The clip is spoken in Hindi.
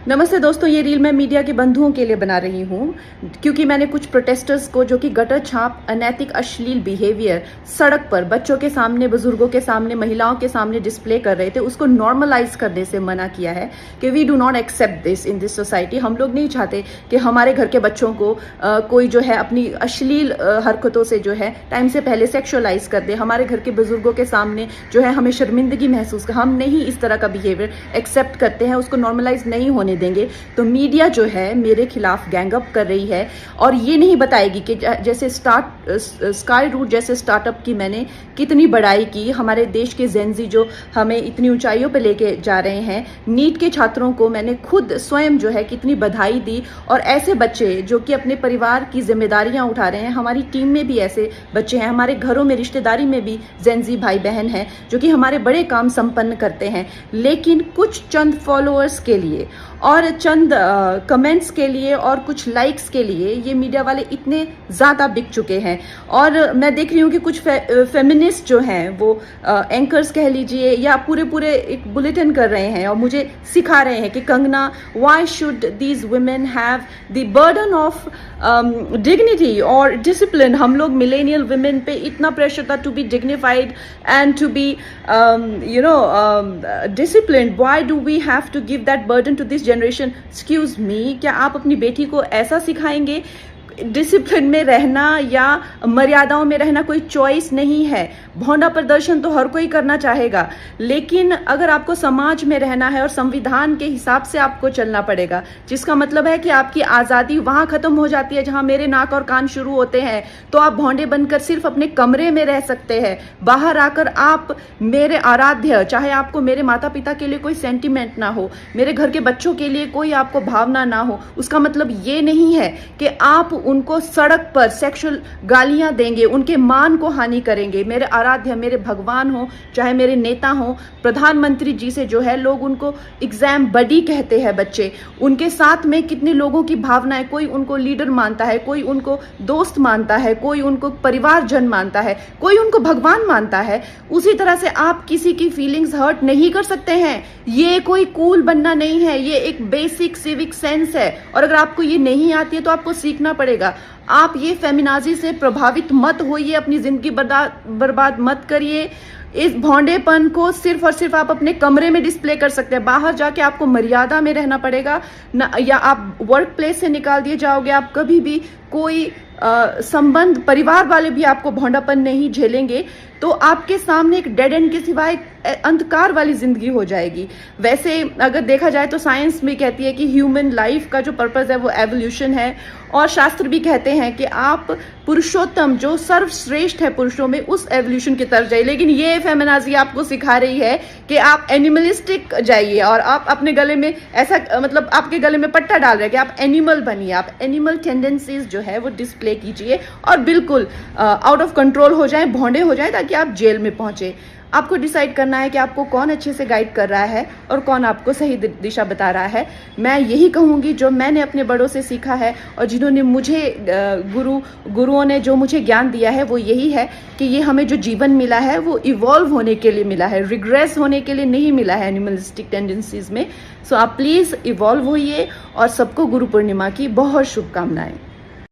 नमस्ते दोस्तों, ये रील मैं मीडिया के बंधुओं के लिए बना रही हूँ क्योंकि मैंने कुछ प्रोटेस्टर्स को जो कि गटर छाप अनैतिक अश्लील बिहेवियर सड़क पर बच्चों के सामने, बुजुर्गों के सामने, महिलाओं के सामने डिस्प्ले कर रहे थे, उसको नॉर्मलाइज करने से मना किया है कि we do not accept this in this society. हम लोग नहीं चाहते कि हमारे घर के बच्चों को कोई जो है अपनी अश्लील हरकतों से जो है टाइम से पहले सेक्सुअलाइज कर दे। हमारे घर के बुजुर्गों के सामने जो है हमें शर्मिंदगी महसूस कर, हम नहीं इस तरह का बिहेवियर एक्सेप्ट करते हैं, उसको नॉर्मलाइज नहीं होने देंगे। तो मीडिया जो है मेरे खिलाफ गैंग अप कर रही है और ये नहीं बताएगी कि जैसे स्काई रूट जैसे स्टार्टअप की मैंने कितनी बड़ाई की, हमारे देश के जेनजी जो हमें इतनी ऊंचाइयों पे लेके जा रहे हैं, नीट के छात्रों को मैंने खुद स्वयं जो है कितनी बधाई दी। और ऐसे बच्चे जो कि अपने परिवार की जिम्मेदारियां उठा रहे हैं, हमारी टीम में भी ऐसे बच्चे हैं, हमारे घरों में रिश्तेदारी में भी जेनजी भाई बहन हैं जो कि हमारे बड़े काम संपन्न करते हैं, लेकिन कुछ चंद फॉलोअर्स के लिए और चंद कमेंट्स के लिए और कुछ लाइक्स के लिए ये मीडिया वाले इतने ज़्यादा बिक चुके हैं। और मैं देख रही हूँ कि कुछ फेमिनिस्ट जो हैं वो एंकर्स कह लीजिए या पूरे एक बुलेटिन कर रहे हैं और मुझे सिखा रहे हैं कि Kangana, why should these women have the burden of dignity और डिसिप्लिन। हम लोग मिलेनियल वुमेन पे इतना प्रेशर था to be dignified and to be disciplined, why do we have to give that burden to this generation. Excuse me, क्या आप अपनी बेटी को ऐसा सिखाएंगे? डिसिप्लिन में रहना या मर्यादाओं में रहना कोई चॉइस नहीं है। भौंडा प्रदर्शन तो हर कोई करना चाहेगा, लेकिन अगर आपको समाज में रहना है और संविधान के हिसाब से आपको चलना पड़ेगा, जिसका मतलब है कि आपकी आज़ादी वहाँ ख़त्म हो जाती है जहाँ मेरे नाक और कान शुरू होते हैं। तो आप भौंडे बनकर सिर्फ अपने कमरे में रह सकते हैं, बाहर आकर आप मेरे आराध्य, चाहे आपको मेरे माता पिता के लिए कोई सेंटिमेंट ना हो, मेरे घर के बच्चों के लिए कोई आपको भावना ना हो, उसका मतलब ये नहीं है कि आप उनको सड़क पर सेक्सुअल गालियां देंगे, उनके मान को हानि करेंगे। मेरे आराध्य, मेरे भगवान हो, चाहे मेरे नेता हो, प्रधानमंत्री जी से जो है लोग उनको एग्जाम बडी कहते हैं बच्चे, उनके साथ में कितने लोगों की भावनाएं, कोई उनको लीडर मानता है, कोई उनको दोस्त मानता है, कोई उनको परिवारजन मानता है, कोई उनको भगवान मानता है। उसी तरह से आप किसी की फीलिंग्स हर्ट नहीं कर सकते हैं। ये कोई कूल बनना नहीं है, ये एक बेसिक सिविक सेंस है और अगर आपको ये नहीं आती है तो आपको सीखना पड़ेगा। आप ये फेमिनाजी से प्रभावित मत होइए, अपनी जिंदगी बर्बाद मत करिए। इस भौंडेपन को सिर्फ और सिर्फ आप अपने कमरे में डिस्प्ले कर सकते हैं, बाहर जाके आपको मर्यादा में रहना पड़ेगा ना, या आप वर्क प्लेस से निकाल दिए जाओगे। आप कभी भी कोई संबंध, परिवार वाले भी आपको भौंडापन नहीं झेलेंगे, तो आपके सामने एक डेड एंड के सिवाय अंधकार वाली जिंदगी हो जाएगी। वैसे अगर देखा जाए तो साइंस भी कहती है कि ह्यूमन लाइफ का जो पर्पस है वो एवोल्यूशन है, और शास्त्र भी कहते हैं कि आप पुरुषोत्तम जो सर्वश्रेष्ठ है पुरुषों में, उस एवोल्यूशन की तरफ जाइए। लेकिन ये फेमिनाजी आपको सिखा रही है कि आप एनिमलिस्टिक जाइए और आप अपने गले में ऐसा, मतलब आपके गले में पट्टा डाल रहे हैं कि आप एनिमल बनिए, आप एनिमल टेंडेंसीज जो है वो डिस्प्ले कीजिए और बिल्कुल आउट ऑफ कंट्रोल हो जाए, भौंडे हो जाए, ताकि आप जेल में पहुंचे। आपको डिसाइड करना है कि आपको कौन अच्छे से गाइड कर रहा है और कौन आपको सही दिशा बता रहा है। मैं यही कहूँगी जो मैंने अपने बड़ों से सीखा है और जिन्होंने मुझे गुरुओं ने जो मुझे ज्ञान दिया है वो यही है कि ये हमें जो जीवन मिला है वो इवॉल्व होने के लिए मिला है, रिग्रेस होने के लिए नहीं मिला है एनिमलिस्टिक टेंडेंसीज में। सो आप प्लीज़ इवॉल्व होइए और सबको गुरु पूर्णिमा की बहुत शुभकामनाएं।